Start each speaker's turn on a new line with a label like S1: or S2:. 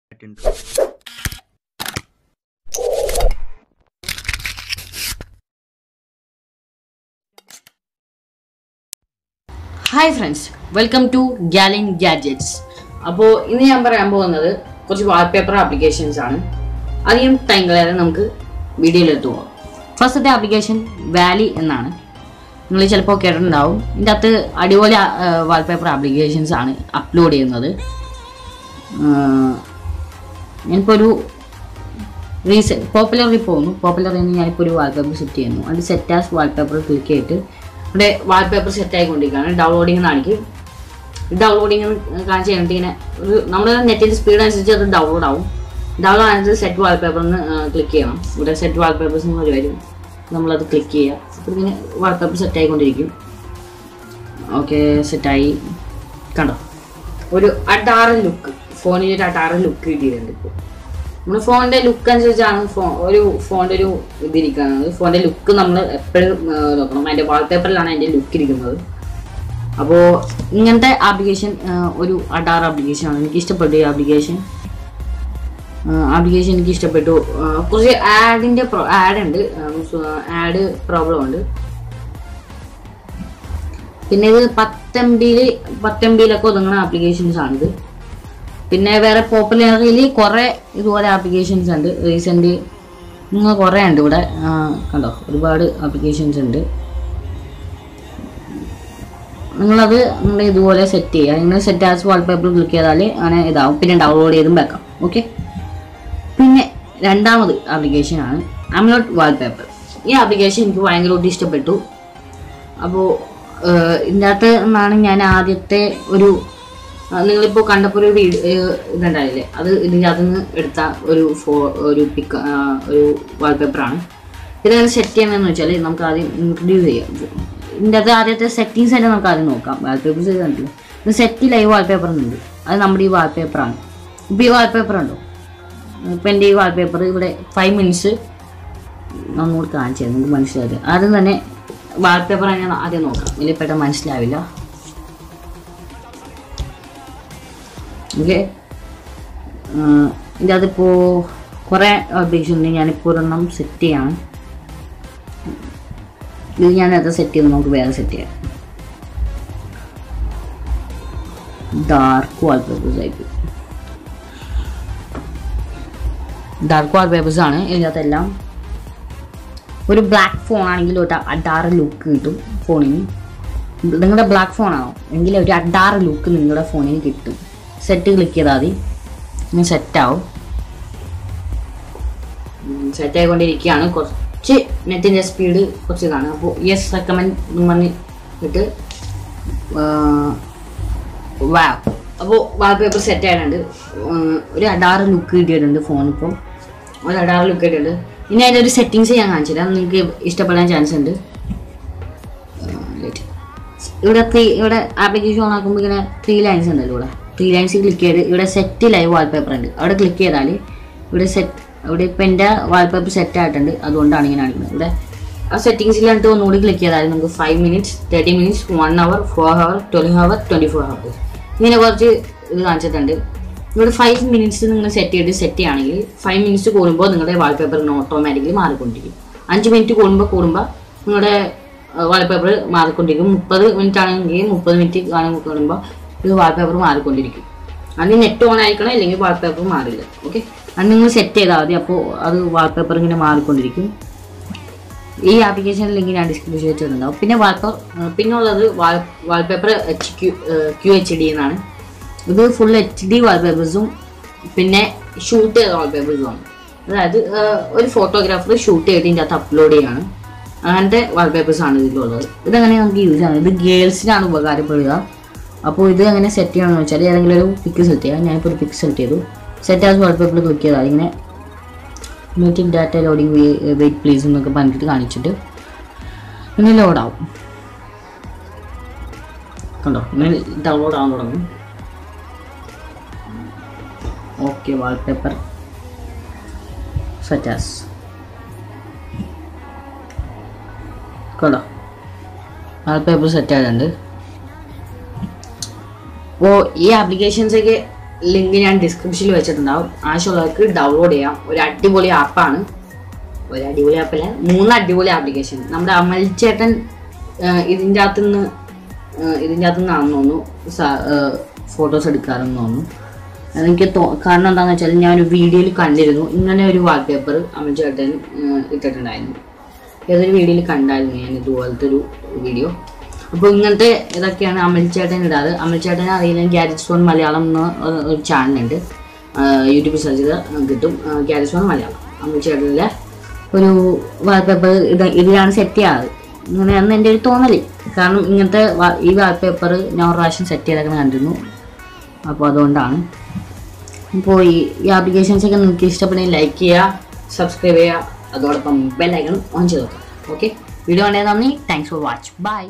S1: Hi friends, welcome to Galin Gadgets. അപ്പോൾ ഇന്ന് ഞാൻ പറയാൻ പോകുന്നത് കുറച്ച് വാൾപേപ്പർ ആപ്ലിക്കേഷൻസ് ആണ്. അധികം ടൈം കളയാതെ നമുക്ക് വീഡിയോയിലെത്തു പോകാം. ഫസ്റ്റത്തെ ആപ്ലിക്കേഷൻ വാലി എന്നാണ്. നിങ്ങൾ ചിലപ്പോൾ കേട്ടിട്ടുണ്ടാവും. ഇതിൻ്റെ അകത്ത് അടിപൊളി വാൾപേപ്പർ ആപ്ലിക്കേഷൻസ് ആണ് അപ്ലോഡ് ചെയ്യുന്നത്. ഞാനിപ്പോൾ ഒരു പോപ്പുലറിൽ പോകുന്നു. പോപ്പുലറിൽ നിന്ന് ഞാനിപ്പോൾ ഒരു വാൾപേപ്പർ സെറ്റ് ചെയ്യുന്നു. അത് സെറ്റ് ആസ് വാൾപേപ്പർ ക്ലിക്ക് ചെയ്തിട്ട് ഇവിടെ വാൾപേപ്പർ സെറ്റ് ആയിക്കൊണ്ടിരിക്കുകയാണ്. ഡൗൺലോഡിങ് കാണിക്കും. ഡൗൺലോഡിങ് കാണിച്ച് കഴിഞ്ഞിട്ട് ഇങ്ങനെ ഒരു നമ്മുടെ നെറ്റിൻ്റെ സ്പീഡ് അനുസരിച്ച് അത് ഡൗൺലോഡ് ആവും. ഡൗൺലോഡ് അനുസരിച്ച് സെറ്റ് വാൾപേപ്പറിന് ക്ലിക്ക് ചെയ്യണം. ഇവിടെ സെറ്റ് വാൾപേപ്പേഴ്സ് എന്ന് വരും. നമ്മളത് ക്ലിക്ക് ചെയ്യുക. അപ്പോൾ ഇങ്ങനെ വാൾപേപ്പർ സെറ്റ് ആയിക്കൊണ്ടിരിക്കും. ഓക്കെ, സെറ്റായി. കണ്ടോ, ഒരു അഡാറ് ലുക്ക്, ഫോണിൽ ഒരു അഡാറ് ലുക്ക് കിട്ടിയിട്ടുണ്ട്. ഇപ്പോൾ നമ്മുടെ ഫോണിൻ്റെ ലുക്ക് അനുസരിച്ചാണ് ഫോണിൻ്റെ ഒരു ഇതിരിക്കുന്നത്. ഫോണിൻ്റെ ലുക്ക് നമ്മൾ എപ്പോഴും നോക്കണം. അതിൻ്റെ വാൾപേപ്പറിലാണ് അതിൻ്റെ ലുക്ക് ഇരിക്കുന്നത്. അപ്പോൾ ഇങ്ങനത്തെ ആപ്ലിക്കേഷൻ ഒരു അഡാർ ആപ്ലിക്കേഷനാണ്. എനിക്ക് ഇഷ്ടപ്പെട്ടു ഈ ആപ്ലിക്കേഷൻ എനിക്ക് ഇഷ്ടപ്പെട്ടു. കുറച്ച് ആഡ് ഉണ്ട്, ആഡ് പ്രോബ്ലം ഉണ്ട്. പിന്നെ ഇത് 10 MB ഒതുങ്ങുന്ന ആപ്ലിക്കേഷൻസ് ആണിത്. പിന്നെ വേറെ പോപ്പുലറിൽ കുറേ ഇതുപോലെ ആപ്ലിക്കേഷൻസ് ഉണ്ട്. റീസെൻ്റ് കുറേ ഉണ്ട് ഇവിടെ. കണ്ടോ, ഒരുപാട് ആപ്ലിക്കേഷൻസ് ഉണ്ട്. നിങ്ങളത് നിങ്ങൾ ഇതുപോലെ സെറ്റ് ചെയ്യുക. നിങ്ങൾ സെറ്റ് ആസ് വാൾപേപ്പർ ക്ലിക്ക് ചെയ്താൽ അങ്ങനെ ഇതാവും. പിന്നെ ഡൗൺലോഡ് ചെയ്തും വെക്കാം. ഓക്കെ, പിന്നെ രണ്ടാമത് ആപ്ലിക്കേഷനാണ് അമലോട്ട് വാൾപേപ്പർ. ഈ ആപ്ലിക്കേഷൻ എനിക്ക് ഭയങ്കരമായിട്ട് ഇഷ്ടപ്പെട്ടു. അപ്പോൾ ഇതിൻ്റെ അകത്ത് നിന്നാണ് ഞാൻ ആദ്യത്തെ നിങ്ങളിപ്പോൾ കണ്ടപ്പോൾ ഒരു ഇതുണ്ടായില്ലേ, അത് ഇതിൻ്റെ അകത്ത് നിന്ന് എടുത്ത ഒരു വാൾപേപ്പറാണ്. ഇതെങ്ങനെ സെറ്റ് ചെയ്യണമെന്ന് വെച്ചാൽ നമുക്ക് ആദ്യം ഇൻട്രൊഡ്യൂസ് ചെയ്യാം. ഇതിൻ്റെ അകത്ത് ആദ്യത്തെ സെറ്റിങ്സ് തന്നെ നമുക്ക് ആദ്യം നോക്കാം. വാൾപേപ്പേഴ്സ് കണ്ടില്ല, ഇത് സെറ്റ് ലൈവ് വാൾപേപ്പർ എന്നുണ്ട്. അത് നമ്മുടെ ഈ വാൾപേപ്പറാണ്. ഇപ്പോൾ ഈ വാൾപേപ്പർ ഉണ്ടോ, ഇപ്പോൾ എൻ്റെ ഈ വാൾപേപ്പർ ഇവിടെ 5 മിനിറ്റ്സ് നമ്മോട് കാണിച്ചു തരാം, നമുക്ക് മനസ്സിലായത്. ആദ്യം തന്നെ വാൾപേപ്പർ ഞാൻ ആദ്യം നോക്കാം, വലിയ പെട്ടെന്ന് മനസ്സിലാവില്ല. ഓക്കെ, ഇതിൻ്റെ അതിപ്പോൾ കുറേ ആപ്ലിക്കേഷൻ ഉണ്ട്. ഞാനിപ്പോൾ ഒരെണ്ണം സെറ്റ് ചെയ്യാണ്. ഇത് ഞാൻ അത് സെറ്റ് ചെയ്ത് നമുക്ക് വേറെ സെറ്റ് ചെയ്യാം. ഡാർക്ക് വാൾപേപ്പേഴ്സ് ആയിട്ട് ഡാർക്ക് വാൾപേപ്പേഴ്സ് ആണ് ഇതിൻ്റെ അകത്തെല്ലാം. ഒരു ബ്ലാക്ക് ഫോൺ ആണെങ്കിൽ ഒരു അഡാറ് ലുക്ക് കിട്ടും ഫോണിന്. നിങ്ങളുടെ ബ്ലാക്ക് ഫോണാണോ എങ്കിൽ ഒരു അഡാറ് ലുക്ക് നിങ്ങളുടെ ഫോണിന് കിട്ടും. സെറ്റ് ക്ലിക്ക് ചെയ്താൽ മതി, ഇങ്ങനെ സെറ്റാവും. സെറ്റ് ആയിക്കൊണ്ടിരിക്കുകയാണ്. കുറച്ച് നെറ്റിൻ്റെ സ്പീഡ് കുറച്ച് ഇതാണ്. അപ്പോൾ യെസ് റെക്കമെൻഡ് പറഞ്ഞിട്ട് അപ്പോൾ വാൾപേപ്പർ സെറ്റ് ആയിട്ടുണ്ട്. ഒരു അഡാറ് ലുക്ക് കിട്ടിയിട്ടുണ്ട് ഫോണിപ്പോൾ. ഒരു അഡാറ് ലുക്ക് കിട്ടിയിട്ടുണ്ട്. ഇനി അതിൻ്റെ ഒരു സെറ്റിങ്സ് ഞാൻ കാണിച്ചു തരാം, നിങ്ങൾക്ക് ഇഷ്ടപ്പെടാൻ ചാൻസ് ഉണ്ട്. ഇവിടെ ആപ്ലിക്കേഷൻ ഓൺ ആക്കുമ്പോൾ ഇങ്ങനെ 3 ലൈൻസ് ഉണ്ടല്ലോ. ഇവിടെ 3 ലൈൻസ് ക്ലിക്ക് ചെയ്ത് ഇവിടെ സെറ്റ് ലൈവ് വാൾപേപ്പർ ഉണ്ട്. അവിടെ ക്ലിക്ക് ചെയ്താൽ ഇവിടെ ഇപ്പം എൻ്റെ വാൾപേപ്പർ സെറ്റ് ആയിട്ടുണ്ട്. അതുകൊണ്ടാണ് ഇങ്ങനെ കാണിക്കുന്നത്. ഇവിടെ ആ സെറ്റിങ്സിലായിട്ട് ഒന്നുകൂടി ക്ലിക്ക് ചെയ്താൽ നമുക്ക് 5 മിനിറ്റ്സ്, 30 മിനിറ്റ്സ്, 1 അവർ, 4 അവർ, 12 അവർ, 24 അവർ ഇങ്ങനെ കുറച്ച് ഇത് കാണിച്ചിട്ടുണ്ട്. ഇവിടെ 5 മിനിറ്റ്സ് നിങ്ങൾ സെറ്റ് ചെയ്യുകയാണെങ്കിൽ 5 മിനിറ്റ്സ് കൂടുമ്പോൾ നിങ്ങളുടെ വാൾപേപ്പറിന് ഓട്ടോമാറ്റിക്കലി മാറിക്കൊണ്ടിരിക്കും. 5 മിനിറ്റ് കൂടുമ്പോൾ നിങ്ങളുടെ വാൾപേപ്പർ മാറിക്കൊണ്ടിരിക്കും. 30 മിനിറ്റ് ആണെങ്കിൽ 30 മിനിറ്റ് കൂടുമ്പോൾ ഇത് വാൾപേപ്പർ മാറിക്കൊണ്ടിരിക്കും. അതിന് നെറ്റ് ഓൺ ആയിരിക്കണം, അല്ലെങ്കിൽ വാൾപേപ്പർ മാറില്ല. ഓക്കെ, അത് നിങ്ങൾ സെറ്റ് ചെയ്താൽ മതി. അപ്പോൾ അത് വാൾപേപ്പർ ഇങ്ങനെ മാറിക്കൊണ്ടിരിക്കും. ഈ ആപ്ലിക്കേഷൻ ലിങ്ക് ഞാൻ ഡിസ്ക്രിപ്ഷൻ വെച്ചിട്ടുണ്ടാവും. പിന്നെ ഉള്ളത് വാൾപേപ്പർ QHD എന്നാണ്. ഇത് ഫുൾ HD വാൾപേപ്പേഴ്സും പിന്നെ ഷൂട്ട് ചെയ്ത വാൾപേപ്പേഴ്സുമാണ്. അതായത് ഒരു ഫോട്ടോഗ്രാഫർ ഷൂട്ട് ചെയ്തിട്ട് ഇതിൻ്റെ അകത്ത് അപ്ലോഡ് ചെയ്യാണ്. അങ്ങനത്തെ വാൾപേപ്പേഴ്സാണ് ഇതിലുള്ളത്. ഇതങ്ങനെ നമുക്ക് യൂസ് ആണ്. ഇത് ഗേൾസിനാണ് ഉപകാരപ്പെടുക. അപ്പോൾ ഇത് എങ്ങനെ സെറ്റ് ചെയ്യണമെന്ന് വെച്ചാൽ ഏതെങ്കിലും ഒരു പിക്ക് സെറ്റ് ചെയ്യാം. ഞാനിപ്പോൾ ഒരു പിക്ക് സെറ്റ് ചെയ്തു. സെറ്റ് ആസ് വാൾപേപ്പർ ക്ലിക്ക് ചെയ്താൽ ഇങ്ങനെ meeting data loading wait please എന്നൊക്കെ പറഞ്ഞിട്ട് കാണിച്ചിട്ട് പിന്നെ ലോഡാവും. കണ്ടോ, ഇങ്ങനെ ഡൗൺലോഡ് ആവാൻ തുടങ്ങും. ഓക്കെ, വാൾപേപ്പർ സെറ്റ് ആസ് കണ്ടോ, വാൾപേപ്പർ സെറ്റ് ആയിട്ടുണ്ട്. അപ്പോൾ ഈ ആപ്ലിക്കേഷൻസൊക്കെ ലിങ്ക് ഞാൻ ഡിസ്ക്രിപ്ഷനിൽ വെച്ചിട്ടുണ്ടാവും. ആവശ്യമുള്ളവർക്ക് ഡൗൺലോഡ് ചെയ്യാം. ഒരു അടിപൊളി ആപ്പാണ്. ഒരു അടിപൊളി ആപ്പല്ല, 3 അടിപൊളി ആപ്ലിക്കേഷൻ. നമ്മുടെ അമൽ ചേട്ടൻ ഇതിൻ്റെ അകത്തുനിന്നാണെന്ന് തോന്നുന്നു ഫോട്ടോസ് എടുക്കാറെന്ന് തോന്നുന്നു. എനിക്ക് കാരണം എന്താണെന്ന് വെച്ചാൽ ഞാൻ ഒരു വീഡിയോയിൽ കണ്ടിരുന്നു ഇങ്ങനെ ഒരു വാൾപേപ്പർ അമൽ ചേട്ടൻ ഇട്ടിട്ടുണ്ടായിരുന്നു. ഏതൊരു വീഡിയോയിൽ കണ്ടായിരുന്നു ഞാൻ ഇതുപോലത്തെ ഒരു വീഡിയോ. അപ്പോൾ ഇങ്ങനത്തെ ഇതൊക്കെയാണ് അമൽ ചേട്ടൻ ഇടാറ്. അമൽ ചേട്ടനെ അറിയില്ല, ഗാഡ്ജറ്റ്സ് ഫോൺ മലയാളം എന്ന ഒരു ചാനലുണ്ട്, യൂട്യൂബിൽ സെർച്ച് ചെയ്താൽ കിട്ടും. ഗാഡ്ജറ്റ്സ് ഫോൺ മലയാളം അമൽ ചേട്ടനിലെ ഒരു വാൾപേപ്പർ ഇതിലാണ് സെറ്റ് ചെയ്യാറ്. ഇങ്ങനെയാണെന്ന് എൻ്റെ ഒരു തോന്നല്. കാരണം ഇങ്ങനത്തെ ഈ വാൾപേപ്പർ ഞാൻ ഒരു പ്രാവശ്യം സെറ്റ് ചെയ്തൊക്കെ കണ്ടിരുന്നു. അപ്പോൾ അതുകൊണ്ടാണ്. അപ്പോൾ ഈ ആപ്ലിക്കേഷൻസൊക്കെ നിങ്ങൾക്ക് ഇഷ്ടപ്പെടുന്നെങ്കിൽ ലൈക്ക് ചെയ്യുക, സബ്സ്ക്രൈബ് ചെയ്യുക, അതോടൊപ്പം ബെൽ ഐക്കൺ ഓൺ ചെയ്ത് നോക്കാം. ഓക്കെ, വീഡിയോ കണ്ടത് നന്ദി. Thanks for watch. ബൈ.